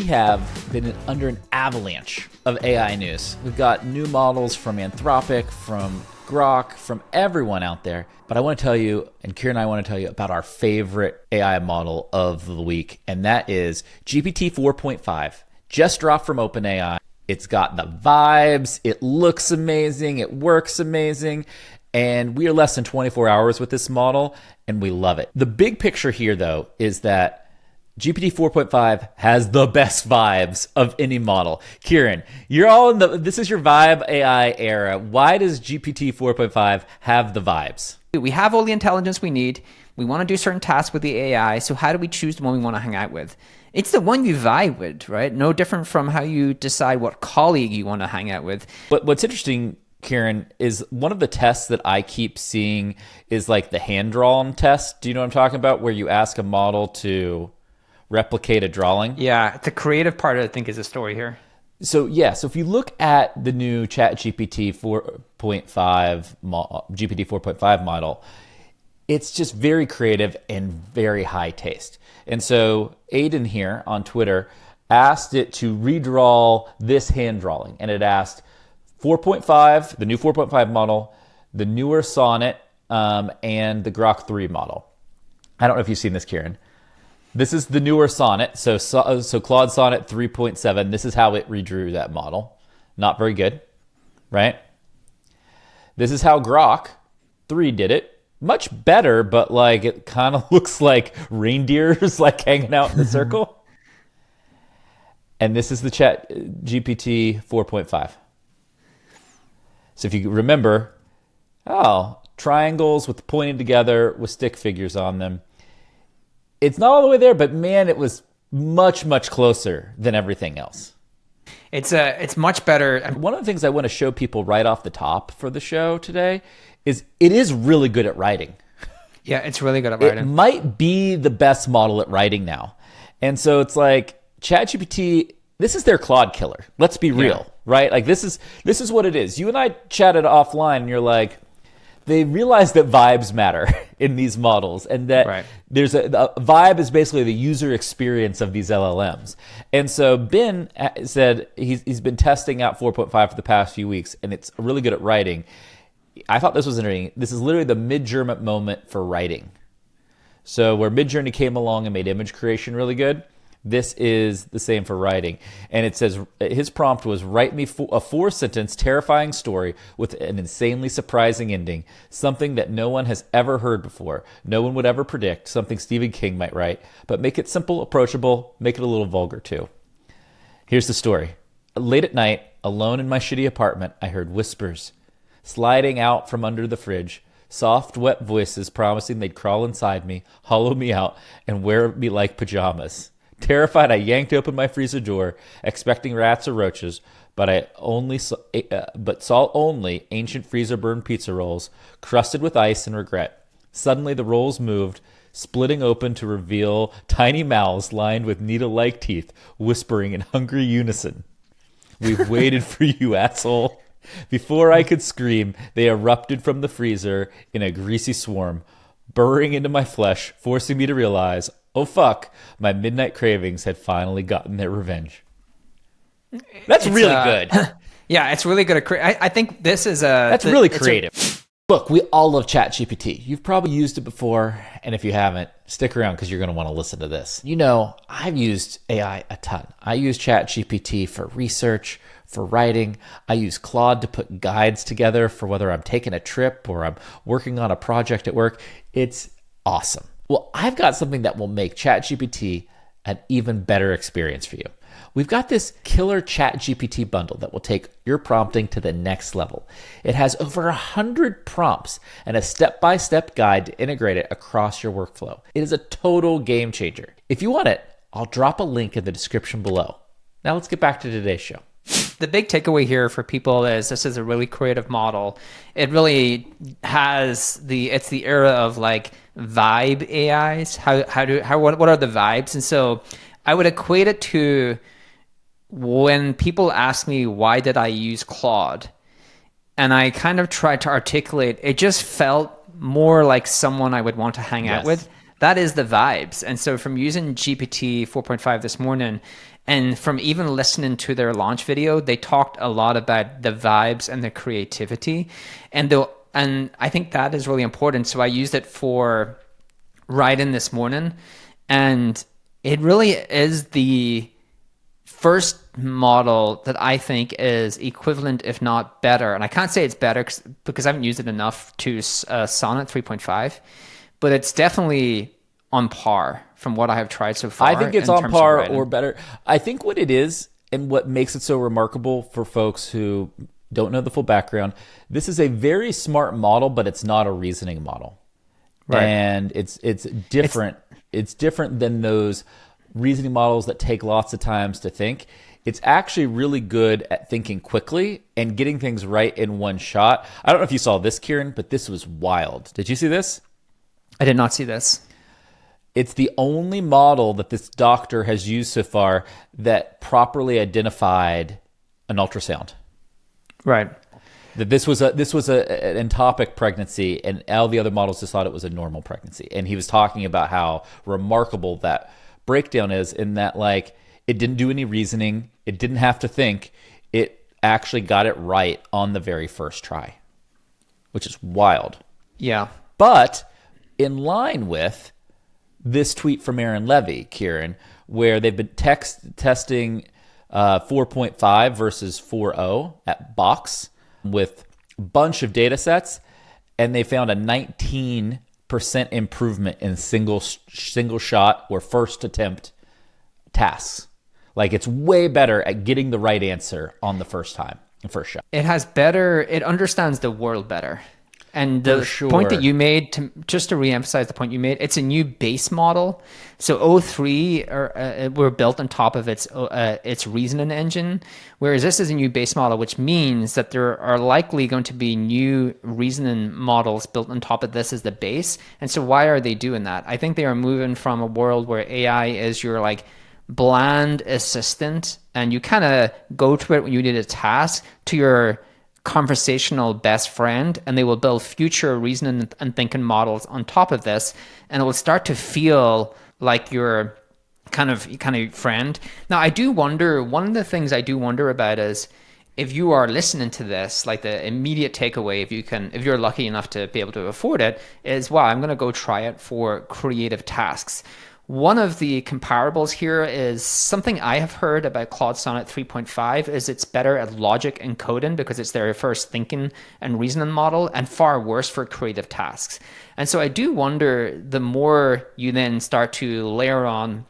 have been under an avalanche of AI news. We've got new models from Anthropic, from Grok, from everyone out there. But I want to tell you, and Kieran and I want to tell you about our favorite AI model of the week, and that is GPT 4.5. Just dropped from OpenAI. It's got the vibes, it looks amazing, it works amazing, and we are less than 24 hours with this model, and we love it. The big picture here, though, is that GPT 4.5 has the best vibes of any model. Kieran, you're all in this is your vibe AI era. Why does GPT 4.5 have the vibes? We have all the intelligence we need. We want to do certain tasks with the AI. So how do we choose the one we want to hang out with? It's the one you vibe with, right? No different from how you decide what colleague you want to hang out with. But what's interesting, Kieran, is one of the tests that I keep seeing is like the hand-drawn test. Do you know what I'm talking about? Where you ask a model to replicate a drawing. Yeah, the creative part, I think, is the story here. So if you look at the new ChatGPT 4.5 GPT 4.5 model, it's just very creative and very high taste. And so Aiden here on Twitter asked it to redraw this hand drawing, and it asked 4.5, the new 4.5 model, the newer Sonnet, and the Grok 3 model. I don't know if you've seen this, Kieran. This is the newer Sonnet, so Claude Sonnet 3.7. This is how it redrew that model. Not very good, right? This is how Grok 3 did it. Much better, but like it kind of looks like reindeers like hanging out in a circle. And this is the Chat GPT 4.5. So if you remember, triangles with pointed together with stick figures on them. It's not all the way there, but man, it was much, much closer than everything else. It's much better. One of the things I want to show people right off the top for the show today is it is really good at writing. Yeah, it's really good at writing. It might be the best model at writing now. And so it's like ChatGPT, this is their Claude killer. Let's be real, right? Like this is what it is. You and I chatted offline and you're like, they realize that vibes matter in these models, and that there's a vibe is basically the user experience of these LLMs. And so Ben said he's been testing out 4.5 for the past few weeks, and it's really good at writing. I thought this was interesting. This is literally the Midjourney moment for writing. So where Midjourney came along and made image creation really good, this is the same for writing. And it says his prompt was, write me a 4-sentence terrifying story with an insanely surprising ending, something that no one has ever heard before, no one would ever predict, something Stephen King might write, but make it simple, approachable, make it a little vulgar too. Here's the story. Late at night, alone in my shitty apartment, I heard whispers sliding out from under the fridge, soft, wet voices promising they'd crawl inside me, hollow me out, and wear me like pajamas. Terrified, I yanked open my freezer door, expecting rats or roaches, but saw only ancient freezer-burned pizza rolls, crusted with ice and regret. Suddenly, the rolls moved, splitting open to reveal tiny mouths lined with needle-like teeth, whispering in hungry unison. We've waited for you, asshole. Before I could scream, they erupted from the freezer in a greasy swarm, burrowing into my flesh, forcing me to realize, oh fuck, my midnight cravings had finally gotten their revenge. That's really good. Yeah, it's really good. I think this is That's really creative. Look, we all love ChatGPT. You've probably used it before, and if you haven't, stick around because you're going to want to listen to this. You know, I've used AI a ton. I use ChatGPT for research, for writing. I use Claude to put guides together for whether I'm taking a trip or I'm working on a project at work. It's awesome. Well, I've got something that will make ChatGPT an even better experience for you. We've got this killer ChatGPT bundle that will take your prompting to the next level. It has over 100 prompts and a step-by-step guide to integrate it across your workflow. It is a total game changer. If you want it, I'll drop a link in the description below. Now let's get back to today's show. The big takeaway here for people is this is a really creative model. It really has it's the era of like vibe AIs. What are the vibes? And so I would equate it to when people ask me, why did I use Claude? And I kind of tried to articulate, it just felt more like someone I would want to hang out with. That is the vibes. And so from using GPT 4.5 this morning, And from even listening to their launch video, they talked a lot about the vibes and the creativity. And I think that is really important. So I used it for writing this morning, and it really is the first model that I think is equivalent, if not better. And I can't say it's better because I haven't used it enough to Sonnet 3.5, but it's definitely on par from what I have tried so far. I think it's on par or better. I think what it is and what makes it so remarkable for folks who don't know the full background, this is a very smart model, but it's not a reasoning model. Right. And it's different. It's different than those reasoning models that take lots of times to think. It's actually really good at thinking quickly and getting things right in one shot. I don't know if you saw this, Kieran, but this was wild. Did you see this? I did not see this. It's the only model that this doctor has used so far that properly identified an ultrasound. Right. That this was an ectopic pregnancy, and all the other models just thought it was a normal pregnancy. And he was talking about how remarkable that breakdown is, in that, like, it didn't do any reasoning, it didn't have to think, it actually got it right on the very first try, which is wild. Yeah. But in line with this tweet from Aaron Levy, Kieran, where they've been testing 4.5 versus 4.0 at Box with a bunch of data sets, and they found a 19% improvement in single shot or first attempt tasks. Like, it's way better at getting the right answer on the first time, the first shot. It understands the world better. And the point that you made, just to reemphasize the point you made, it's a new base model. So O3 were built on top of its reasoning engine, whereas this is a new base model, which means that there are likely going to be new reasoning models built on top of this as the base. And so why are they doing that? I think they are moving from a world where AI is your like bland assistant, and you kind of go to it when you need a task, to your conversational best friend, and they will build future reasoning and thinking models on top of this, and it will start to feel like your kind of friend. Now, I do wonder, one of the things I do wonder about is, if you are listening to this, like the immediate takeaway, if you're lucky enough to be able to afford it, is, wow, I'm going to go try it for creative tasks. One of the comparables here is something I have heard about Claude Sonnet 3.5 is it's better at logic and coding because it's their first thinking and reasoning model, and far worse for creative tasks. And so I do wonder, the more you then start to layer on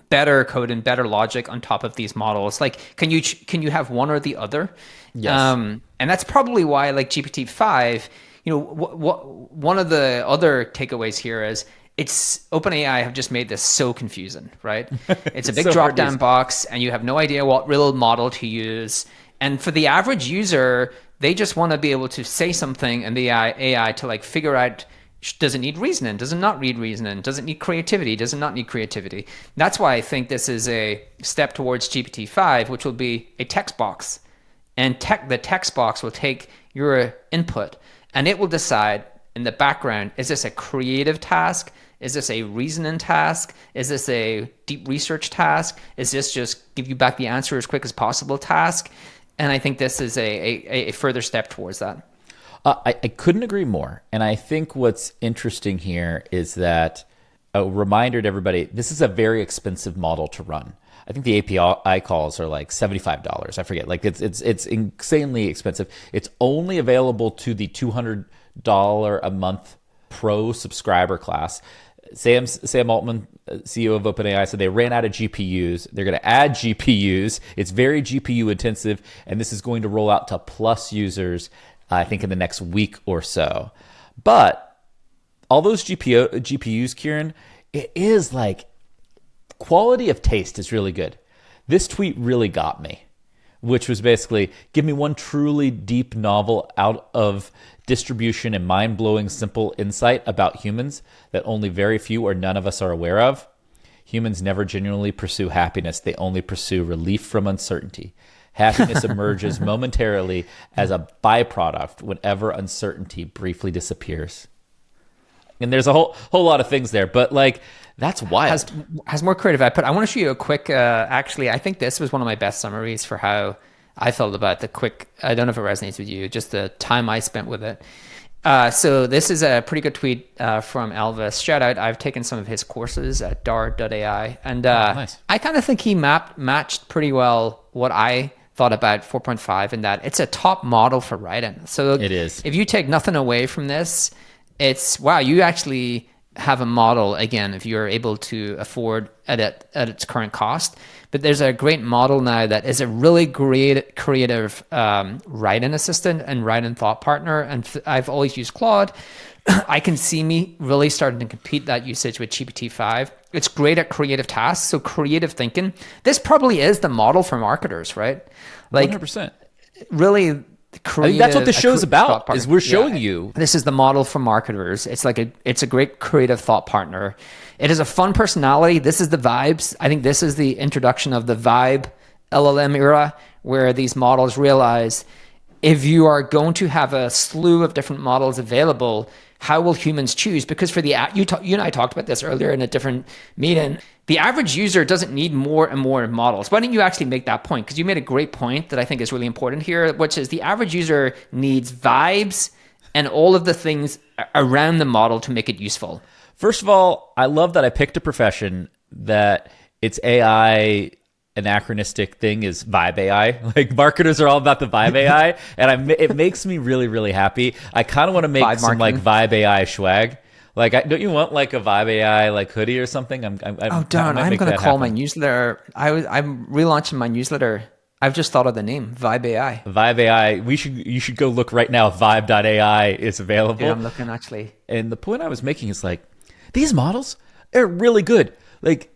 better code and better logic on top of these models, like, can you have one or the other? Yes. And that's probably why, like, GPT 5, one of the other takeaways here is, OpenAI have just made this so confusing, right? It's a big drop-down box, and you have no idea what real model to use. And for the average user, they just want to be able to say something, and the AI to like figure out, does it need reasoning? Does it not need reasoning? Does it need creativity? Does it not need creativity? That's why I think this is a step towards GPT 5, which will be a text box. And the text box will take your input, and it will decide in the background, is this a creative task? Is this a reasoning task? Is this a deep research task? Is this just give you back the answer as quick as possible task? And I think this is a further step towards that. I couldn't agree more. And I think what's interesting here is that, a reminder to everybody, this is a very expensive model to run. I think the API calls are like $75. I forget. Like, it's insanely expensive. It's only available to the $200 a month pro subscriber class. Sam Altman, CEO of OpenAI, said they ran out of GPUs. They're going to add GPUs. It's very GPU intensive, and this is going to roll out to Plus users, I think, in the next week or so. But all those GPUs, Kieran, it is like, quality of taste is really good. This tweet really got me, which was basically, give me one truly deep novel out of distribution and mind-blowing simple insight about humans that only very few or none of us are aware of. Humans never genuinely pursue happiness. They only pursue relief from uncertainty. Happiness emerges momentarily as a byproduct whenever uncertainty briefly disappears. And there's a whole lot of things there, but like that's wild. Has more creative output. I want to show you a quick. Actually, I think this was one of my best summaries for how I felt about the quick. I don't know if it resonates with you. Just the time I spent with it. So this is a pretty good tweet from Elvis. Shout out! I've taken some of his courses at Dar.ai, and nice. I kind of think he matched pretty well what I thought about 4.5 in that it's a top model for writing. So it is. If you take nothing away from this, it's wow. You actually have a model again if you're able to afford at its current cost. But there's a great model now that is a really great creative writing assistant and writing thought partner. And I've always used Claude. I can see me really starting to compete that usage with GPT 5. It's great at creative tasks. So creative thinking. This probably is the model for marketers, right? Like 100%. Really creative. That's what the show's about. Is we're showing you. This is the model for marketers. It's a great creative thought partner. It is a fun personality. This is the vibes. I think this is the introduction of the vibe LLM era, where these models realize if you are going to have a slew of different models available, how will humans choose? Because for you and I talked about this earlier in a different meeting. The average user doesn't need more and more models. Why don't you actually make that point? Because you made a great point that I think is really important here, which is the average user needs vibes and all of the things around the model to make it useful. First of all, I love that I picked a profession that its AI anachronistic thing is vibe AI. Like marketers are all about the vibe AI, and it makes me really, really happy. I kind of want to make Vibe some marketing. like vibe AI swag. Like, don't you want like a vibe AI like hoodie or something? Darren, I'm going to call my newsletter. I'm relaunching my newsletter. I've just thought of the name, Vibe AI. Vibe AI. You should go look right now. Vibe.ai is available. Yeah, I'm looking actually. And the point I was making is like, these models are really good. Like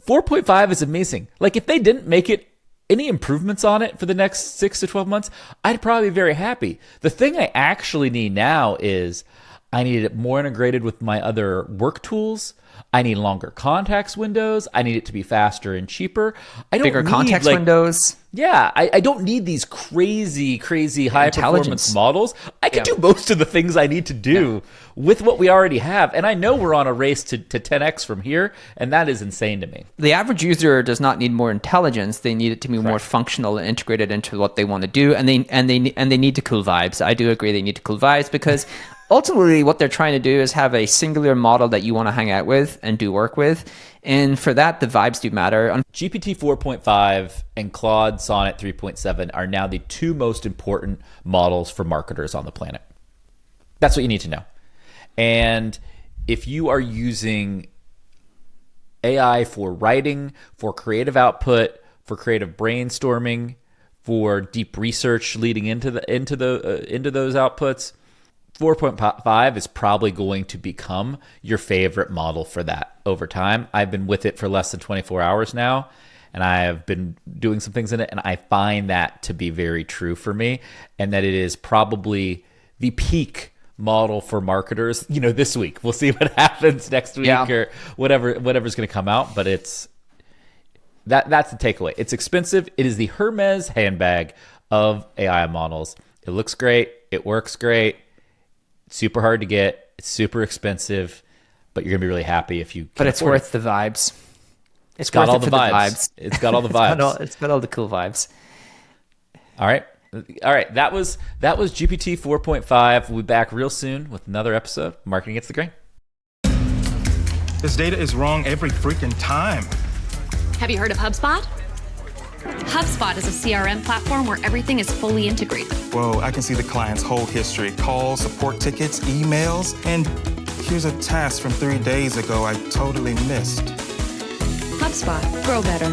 4.5 is amazing. Like if they didn't make it any improvements on it for the next 6 to 12 months, I'd probably be very happy. The thing I actually need now is I need it more integrated with my other work tools. I need longer context windows. I need it to be faster and cheaper. I don't Bigger need, context like, windows. Yeah, I don't need these crazy high performance models. I can do most of the things I need to do with what we already have. And I know we're on a race to 10x from here, and that is insane to me. The average user does not need more intelligence. They need it to be more functional and integrated into what they want to do. And they need to cool vibes. I do agree they need to cool vibes because ultimately what they're trying to do is have a singular model that you want to hang out with and do work with. And for that, the vibes do matter. GPT 4.5 and Claude Sonnet 3.7 are now the two most important models for marketers on the planet. That's what you need to know. And if you are using AI for writing, for creative output, for creative brainstorming, for deep research leading into those outputs, 4.5 is probably going to become your favorite model for that over time. I've been with it for less than 24 hours now, and I have been doing some things in it, and I find that to be very true for me, and that it is probably the peak model for marketers, this week. We'll see what happens next week or whatever's going to come out, but that's the takeaway. It's expensive. It is the Hermes handbag of AI models. It looks great. It works great. Super hard to get. It's super expensive, but you're gonna be really happy if you can. But it's worth the vibes. It's got all the vibes. It's got all the vibes. It's got all the cool vibes. All right. That was GPT 4.5. We'll be back real soon with another episode. Marketing Gets the Grain. This data is wrong every freaking time. Have you heard of HubSpot? HubSpot is a CRM platform where everything is fully integrated. Whoa, I can see the client's whole history, calls, support tickets, emails, and here's a task from 3 days ago I totally missed. HubSpot. Grow better.